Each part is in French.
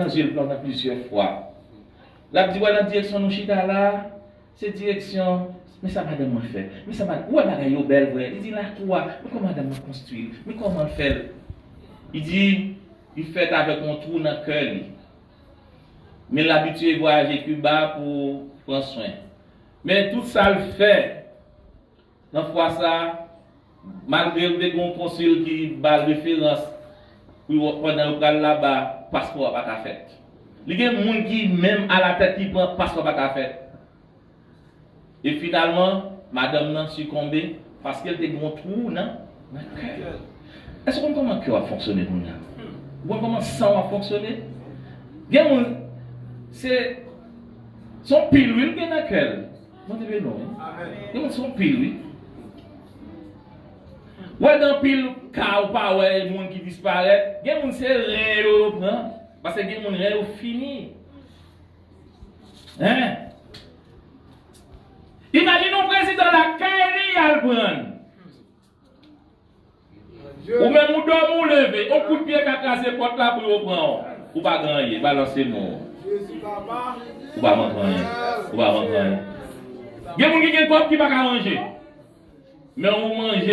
changé le plan plusieurs fois. La dit ouais, la direction nous chita là, c'est direction, mais ça madame m'a fait. Mais ça madame, ouais madame yo belle vrai. Il dit là quoi, mais comment madame m'a construit, mais comment faire. Il dit, il fait avec mon trou dans le cœur. Mais l'habitué voyager Cuba pour prendre soin. Mais tout ça le fait. Dans fois ça, malgré le bon consul qui bat référence pour pendant le là-bas, passeport pas fait. Il y a des gens qui même à la tête qui prend passeport pas fait. Et finalement, madame n'a succombé parce qu'elle était bon trou dans le cœur. Est-ce qu'on comment le cœur a fonctionné pour nous? Comment le sang a fonctionné? C'est son pile huile qui est dans le cœur. Vous devez non. Il y a son pile huile. Ouais, dans pile cas ou pas, ouais, les gens qui disparaissent, il y a des gens qui sont parce que il y a des gens qui fini. Hein? Imaginez un président de la Kairi à le prendre. Ou même ou dormir ou lever, au coup de pied qui a cassé porte là pour le prendre. Ou pas gagner, balancer le mot. Ou pas manger. Ou pas manger. Il y a des gens qui ne peuvent pas manger. Mais on mange.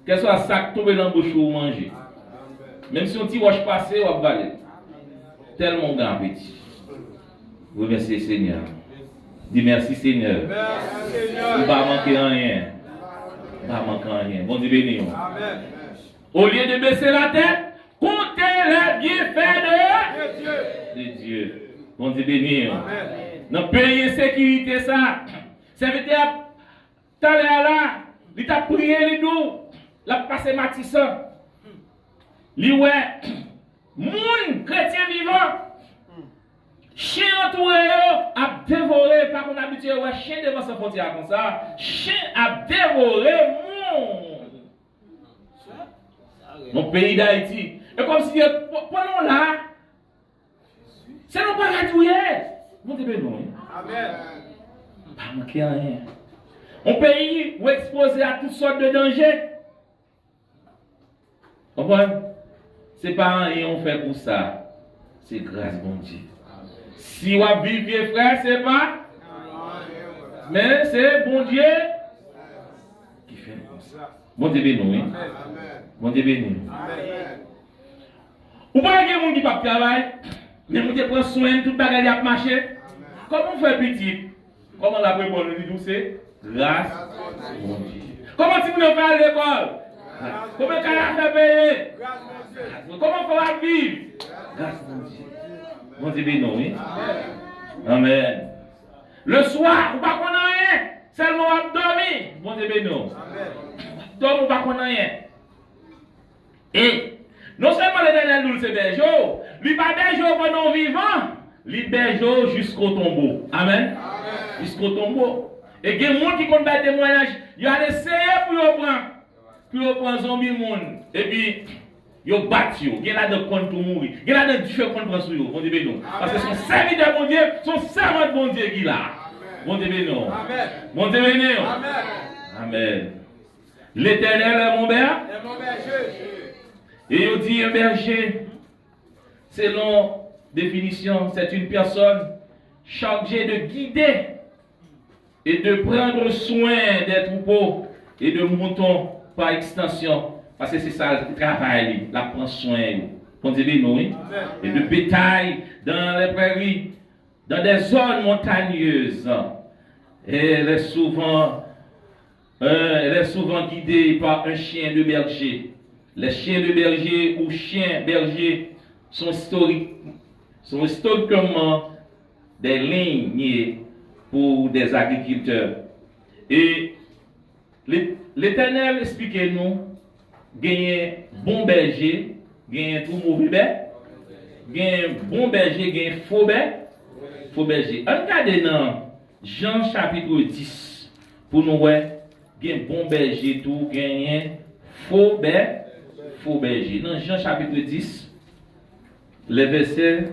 Quel soit sac tombé dans la bouche ou manger. Même si on t'y wash passer, on va valer. Tellement grand petit. Vous remerciez Seigneur. Dis merci Seigneur. Merci Seigneur. Vous ne pas manquer rien. Vous ne pas manquer rien. Bon Dieu béni. Au lieu de baisser la tête, comptez les bienfaits de Dieu. Bon Dieu béni. Dans le pays de sécurité, ça. Serviteur, t'as là, il t'a prié les dos. La passé Matissan. Li ouais, moun chrétien vivant. Chien entouré a dévoré, par qu'on habitué, ouais, chien devant sa frontière comme ça. Chien a dévoré monde. Mon pays d'Haïti. Et comme si, pendant là, c'est non pas gratuit. Mon Dieu béni. Amen. Pas manquer rien. Un pays où exposé à toutes sortes de dangers. Comprenez? C'est pas rien on fait pour ça. C'est grâce bon Dieu. Si on vit vieux frère, c'est pas. Mais c'est bon Dieu qui fait comme ça. Bon Dieu béni. Bon Dieu béni. Ou pas qu'il y a des gens qui ne peuvent pas travailler, mais vous prendre soin de tout le bagage à marcher. Comment on fait petit? Comment on l'a pris pour nous dire grâce bon Dieu. Comment tu nous fais à l'école? Comment tu as fait payer? Comment on va vivre? Grâce bon Dieu. Bon Dieu béni, oui. Amen. Le soir, vous ne pouvez pas rien. Seulement vous dormir. Bon Dieu béni. Donc vous ne pouvez pas rien. Et non seulement l'Éternel nous c'est berger, il pas berger pendant vivant, il berger jusqu'au tombeau. Amen. Jusqu'au tombeau. Et il y a des gens qui ont des témoignages, ils ont essayé pour prendre zombie monde. Et puis, ils ont battu, ils ont là de compte pour mourir. Ils ont là de Dieu contre sur eux. Bon Dieu béni. Parce que son serviteur bon Dieu, son servant de bon Dieu qui là. Bon Dieu béni. Amen. Bon Dieu béni. Amen. Amen. L'Éternel est mon berger. Et mon berger. Et il dit un berger, selon définition, c'est une personne chargée de guider et de prendre soin des troupeaux et de moutons par extension. Parce que c'est ça le travail, la prendre soin. Bon Dieu béni, et de bétail dans les prairies, dans des zones montagneuses. Et elle est souvent guidée par un chien de berger. Les chiens de berger ou chiens bergers sont historiquement des lignées pour des agriculteurs. Et l'Éternel explique-nous, gagner bon berger, gagner tout mauvais berger, gagner bon berger, gagner faux berger. Regardez dans Jean chapitre 10, pour nous voir, gagner bon berger, tout gagner faux berger. Dans Jean chapitre 10, les versets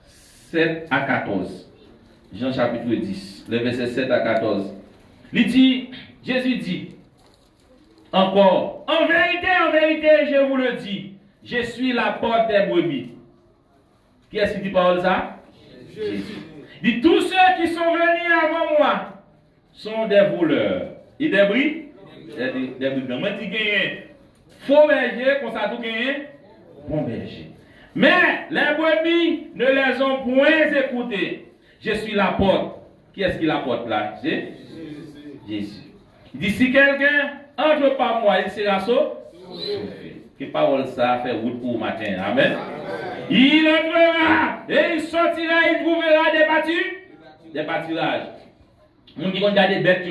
7 à 14. Jean chapitre 10, les versets 7 à 14. Jésus dit encore, en vérité, je vous le dis, je suis la porte des brebis. Qui est-ce qui dit parole ça? Jésus. Il dit tous ceux qui sont venus avant moi sont des voleurs. Et des bris? Des brigands. Moi, je dis faux berger, comme ça, tout gagné, bon berger. Mais les brebis ne les ont point écoutés. Je suis la porte. Qui est-ce qui la porte là? C'est Jésus. Il dit si quelqu'un entre par moi, il sera sauvé. Que parole ça fait route pour matin. Amen. Il entrera et il sortira, il trouvera des pâturages. Mon qui connaît des bêtes,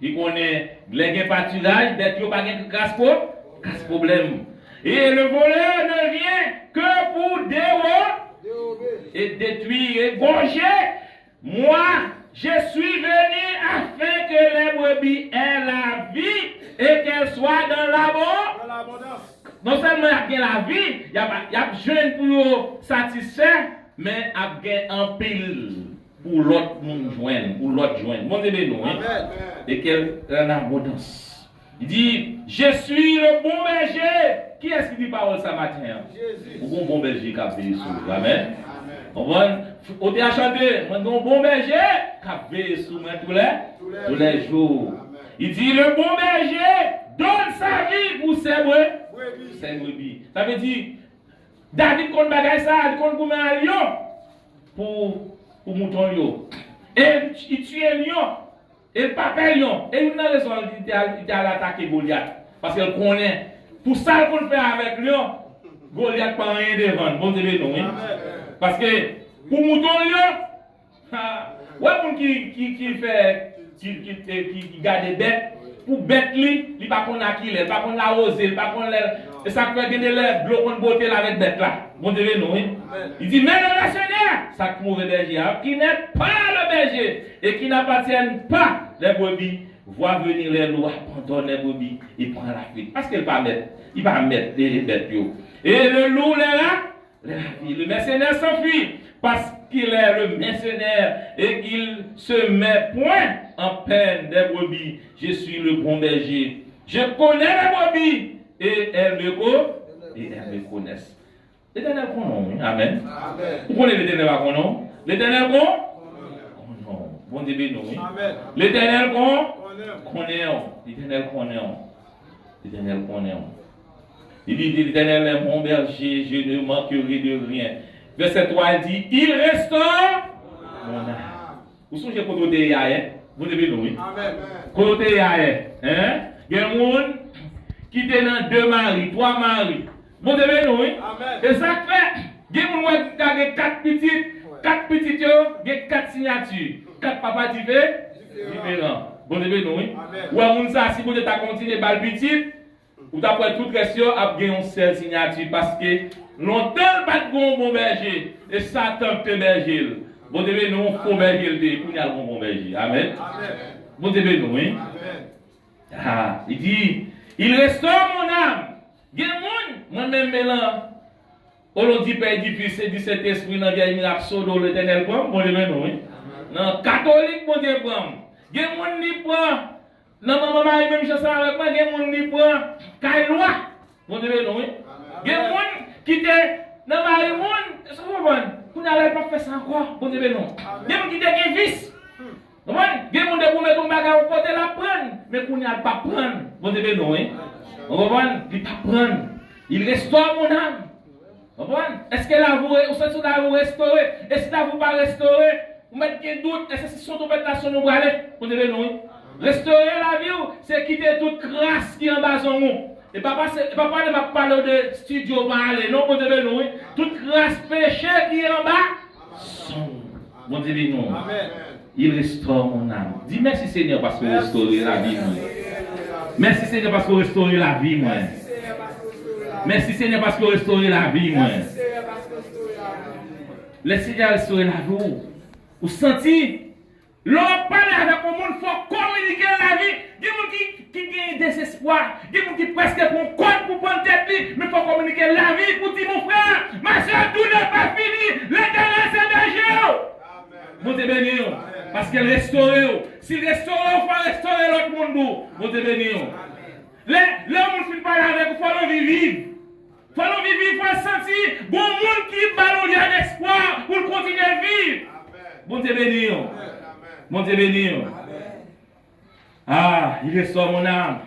qui connaît les pâturages, bêtes, pas de casse problème. Et le voleur ne vient que pour dérober et détruire et gorger. Moi, je suis venu afin que les brebis aient la vie et qu'elles soient dans l'abondance. Non seulement il y a la vie, il y a jeune pour satisfaire, mais il y a un pile pour l'autre joindre, pour l'autre joindre. Bon, c'est nous, hein? Et qu'elle est en abondance. Il dit, je suis le bon berger. Qui est-ce qui dit parole ce matin? Jésus. Ou bon berger qui a veillé sur vous. Amen. On va chanter, un bon berger qui a veillé sur moi tous les jours. Il dit, le bon berger donne sa vie pour ses brebis. Ça veut dire, David compte bagaille ça, il compte pour un lion, pour mouton lion. Et il tue un lion, et le papa lion. Et il n'a raison, il a attaqué Goliath. Parce qu'il connaît, pour ça qu'on fait avec lion, Goliath pas rien devant. Bon Dieu, non. Parce que, pour mouton lion, ouais, qui fait, qui garde des bêtes, pour bête lui, il pas qu'on a qui il pas qu'on a osé, il pas qu'on l'a, et ça fait gagner l'air, bloquer beauté avec bête là. Bon Dieu, non. Il dit, mais le mercenaire, ça mauvais berger, qui n'est pas le berger, et qui n'appartient pas les brebis, voit venir les loups, abandonne les brebis, il prend la fuite. Parce qu'il va mettre les bêtes. Et le loup là, le mercenaire s'enfuit, parce qu'il est le mercenaire et qu'il se met point en peine des brebis. Je suis le bon berger. Je connais les brebis et elles me connaissent. L'Éternel connaît. Amen. Vous connaissez l'Éternel connaît? L'Éternel connaît? Bon Dieu, nous. L'Éternel connaît. L'Éternel connaît. Il dit, l'Éternel est mon berger, je ne manquerai de rien. Verset 3, il dit, il restaure mon âme. Vous songez quand vous êtes là, vous devez nous. Quand vous êtes là, il y a des gens qui sont dans 2 maris, 3 maris. Vous devez nous. Et ça fait, il y a des gens qui ont 4 petites, 4 petites, il y a 4 signatures. 4 papas différents. Vous devez nous. Ou à si vous êtes à continuer par le petit, ou d'après toute question, à gagner une seule signature parce que longtemps pas de bon berger et Satan peut berger. Vous devez nous faux berger pour y avoir un bon berger. Amen. Vous devez nous, oui. Il dit, il restaure mon âme. Moi-même, mélange. On dit pas difficile, dit cet esprit dans vieille miracle sodo l'Éternel prend. Vous devez nous, oui. Non, catholique, bon Dieu prend. Il y a mon qui prend. Non, maman, même chose avec moi, il y a mon qui prend. Kailwa. Vous devez nous, oui. Il y a mon qui était dans ma monde, c'est bon. Vous n'allez pas faire ça encore. Vous devez nous. Il y a mon qui était vice. Il y a mon qui met ton bagage au côté la prendre, mais vous n'allez pas prendre. Vous devez nous, oui. Vous comprenez? Il ne pas prendre. Il restaure mon âme. Vous comprenez? Est-ce que là, vous restaurer? Est-ce que là, vous ne pas restaurer? Vous mettez des doutes? Est-ce que c'est son opération nous aller? Vous devez nous. Restaurer la vie, c'est quitter toute grâce qui est en bas de nous. Et papa ne m'a pas parlé de studio parler. Non, vous devez nous. Toute grâce péché qui est en bas, vous devez nous. Il restaure mon âme. Dis merci Seigneur parce que vous restaurez la vie. Merci Seigneur parce que vous restaurez la vie. Merci Seigneur parce que vous restaurez la vie. Le Seigneur restaure la vie. Vous sentez? L'on parle avec le monde, il faut communiquer la vie. Il y a des gens qui ont désespoir. Il y a des gens qui presque pour compte pour prendre tête, mais il faut communiquer la vie pour dire mon frère, ma soeur, tout n'est pas fini. L'Éternel c'est berger. Vous êtes bénis. Parce qu'elle restaure. S'il restaure, il faut restaurer l'autre monde. Vous êtes bénis. L'homme ne fait pas avec vous, il faut le vivre. Il faut le vivre, il faut le sentir. Bon monde qui ballonne l'espoir. Bon Dieu béni. Bon Dieu béni. Ah, il restaure mon âme.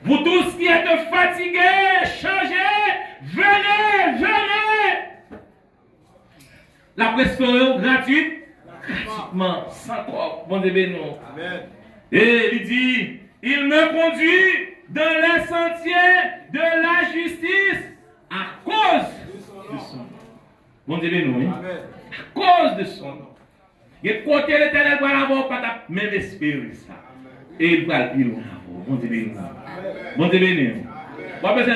Vous tous qui êtes fatigués, changez, venez, venez. La prestation gratuite, gratuitement, sans quoi, bon Dieu béni. Et il dit, il me conduit dans les sentiers de la justice à cause de son nom. Bon Dieu béni. À cause de son nom. Et côté l'Éternel va avoir pas ta même esprit ça. Et il va le dire bon Dieu béni. Bon Dieu béni. Pas besoin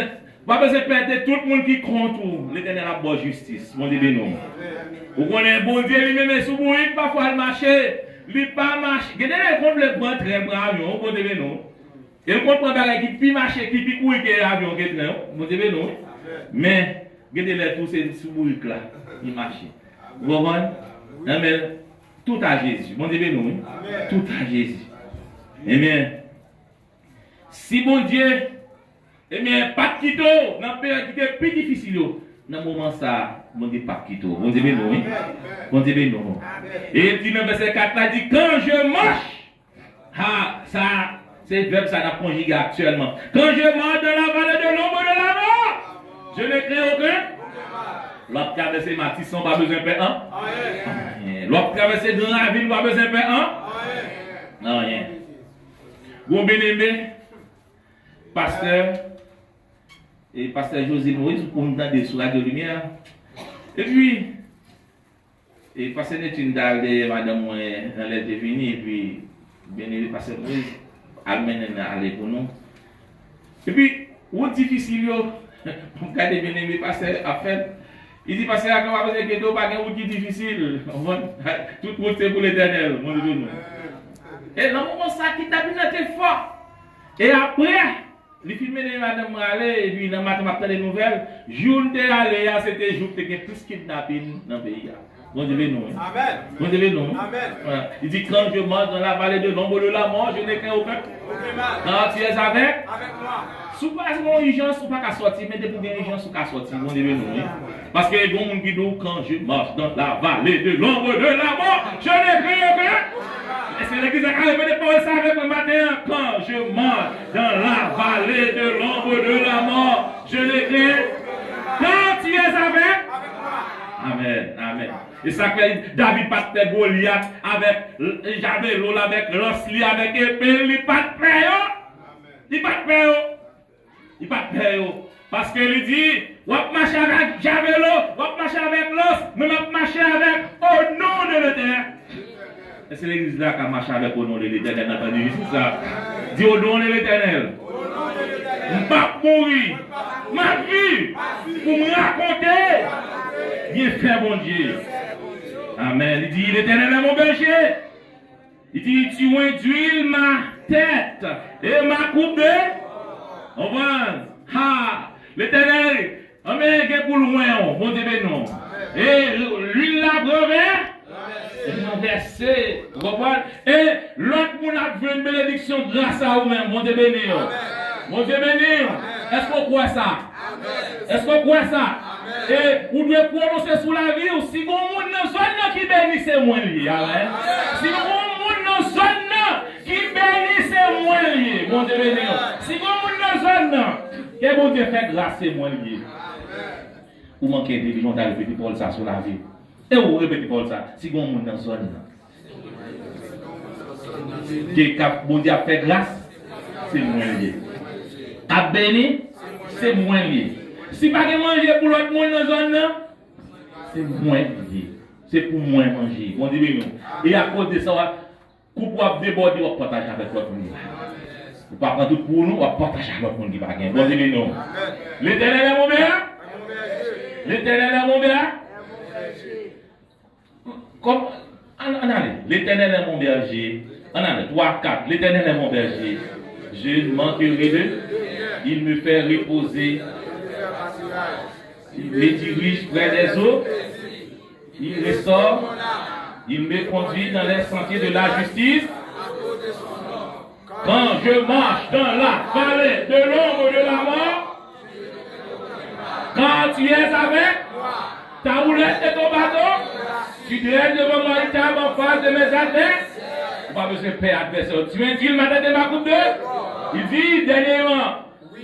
de perdre tout le monde qui compte l'Éternel a bonne justice. Bon Dieu béni. Vous connaissez bon Dieu lui-même sous bruit parfois le marché, lui pas marcher. Regardez les comptes le prend très brave bon Dieu béni. Et le compte prend bagage qui puis marcher qui puis courir que avion que train. Bon Dieu béni. Mais regardez les tous ces sous bruit là, il marche. Vous comprenez? Amen. Tout à Jésus. Bon Dieu béni. Tout à Jésus. Amen. Si bon Dieu, eh bien, pas de quitter, dans le période qui est plus difficile, dans le moment ça, bon Dieu, pas de quitter. Bon Dieu béni. Bon Dieu béni. Et il dit dans le verset 4, il dit, quand je marche, ah, ça, c'est le verbe, ça n'a conjugué actuellement. Quand je marche dans la vallée de l'ombre de la mort, je ne crains aucun. L'autre traverser Matisson, pas besoin de paix, hein? L'autre traverser dans la ville, pas besoin de paix, hein? Non, rien. Bon bien-aimé, pasteur, et pasteur José Moïse, pour nous donner sur la lumière. Et puis, et pasteur Netune d'aller, madame, elle est devenue, et puis, bien-aimé, pasteur Moïse, amène aller pour nous. Et puis, où difficile, pour garder bien-aimé, pasteur, à faire. Il dit, pasteur, quand on va faire que pas un outil difficile, tout route c'est pour l'Éternel, mon Dieu. Et dans le moment ça qui t'a bien fort. Et après, les films de madame Rale, et puis dans le matin, les nouvelles, jour de aller, c'était jour de plus kidnapping dans le pays. Bon Dieu béni. Amen. Bon Dieu béni. Amen. Il dit, quand je marche dans la vallée de l'ombre de la mort, je n'ai qu'un aucun. Quand tu es avec moi. Si vous n'avez pas d'urgence, vous ne pouvez pas sortir, mais pour bien urgence, vous ne pouvez pas sortir. Bon Dieu béni. Parce que les gens qui disent, quand je marche dans la vallée de l'ombre de la mort, je n'ai qu'un aucun. Et c'est l'église qui a répété pour ça avec le matin. Quand je marche dans la vallée de l'ombre de la mort, je n'ai qu'un. Quand tu es avec moi. Amen. Amen. Et ça fait David pas de Goliath avec Javelot, avec Rosli, avec épée, il n'est pas de paix. Il n'est pas de paix. Il n'est pas de paix. Parce qu'il dit, on va marcher avec Javelot, on va marcher avec l'os, mais on va marcher avec au nom de l'Éternel. Et c'est l'église là qui a marché avec au nom de l'Éternel. Entendu c'est ça. Dis au nom de l'Éternel. Je ne vais pas mourir. Ma vie, pour me raconter. Bien fait, mon Dieu. Amen. Il dit, l'Éternel est mon berger. Il dit, tu induis ma tête et ma coupe de. On va. Ah, l'Éternel, Amen, il pour loin, mon Dieu, non. Et l'huile la brevet. Renversé, et l'autre monde a vu une bénédiction grâce à vous-même, mon Dieu béni. Mon Dieu béni. Est-ce qu'on croit ça? Est-ce qu'on croit ça? Et vous devez prononcer sous la vie, si vous avez une zone qui bénit, c'est moins lié. Si vous avez une zone qui bénit, c'est moins lié, mon Dieu béni. Si vous avez une zone que mon Dieu fait grâce, c'est moins lié. Vous manquez de vision d'aller répéter pour ça sur la vie. Et vous répétez pour ça, si vous avez une zone que mon Dieu a fait grâce, c'est moins lié. A béni, c'est moins lié. Si pas de manger pour l'autre monde dans la zone, c'est moins lié. C'est pour moins manger. Mon Dieu, et à cause de ça, vous pouvez déborder, vous partager avec l'autre monde. Vous ne pouvez pas tout pour nous, vous partager avec l'autre monde qui va gagner. Mon Dieu, non. L'Éternel est mon bien. L'Éternel est mon bien. Comme, allez, l'Éternel est mon berger. Allez, 3, 4. L'Éternel est mon berger. Je ne manquerai de. Il me fait reposer. Il me dirige près des eaux. Il ressort. Il me conduit dans les sentiers de la justice. Quand je marche dans la vallée de l'ombre de la mort, quand tu es avec, ta houlette de ton bâton. Tu traînes devant moi une table en face de mes adversaires. Pas besoin de paix adversaire. Tu viens dire le matin de ma coupe de. Il dit dernièrement.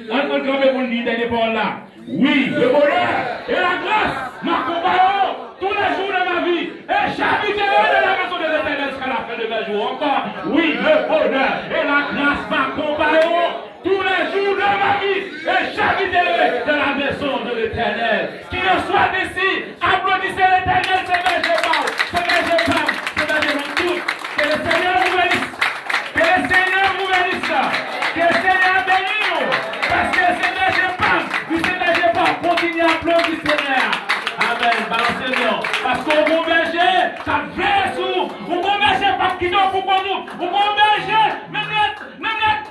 On peut camper pour le dire dernier parole là. Oui, le bonheur et la grâce m'accompagneront tous les jours de ma vie. Et j'habiterai dans la maison de l'Éternel jusqu'à la fin de mes jours. Encore, oui, le bonheur et la grâce m'accompagneront tous les jours de ma vie. Et j'habiterai dans la maison de l'Éternel. Qu'il en soit ici, applaudissez l'Éternel, c'est bien je parle, c'est bien je parle, c'est bien je montre tout. Que le Seigneur vous bénisse. Que le Seigneur vous bénisse. Que le Seigneur bénisse nous. Parce que le Seigneur je parle, du Seigneur je parle, continuez à applaudir le Seigneur. Amen, balancez-le. Parce qu'on bon berger, ça fait sous. On bon berger, pas qui donne pour nous. On bon berger, même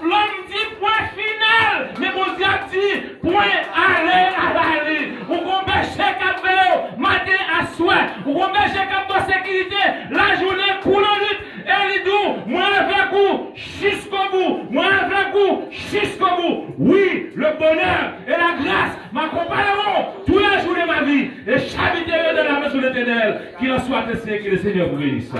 l'homme dit point final. Mais mon Dieu dit point aller. On bon berger qui a matin à soir. On bon berger qui a sécurité. La journée coule en lutte. Et il dit, moi avec vous, jusqu'au bout. Moi avec vous, jusqu'au bout. Oui, le bonheur et la grâce m'accompagneront tous les jours de ma vie. Et j'habiterai dans la maison de l'Éternel. Qu'il en soit ainsi, que le Seigneur vous bénisse.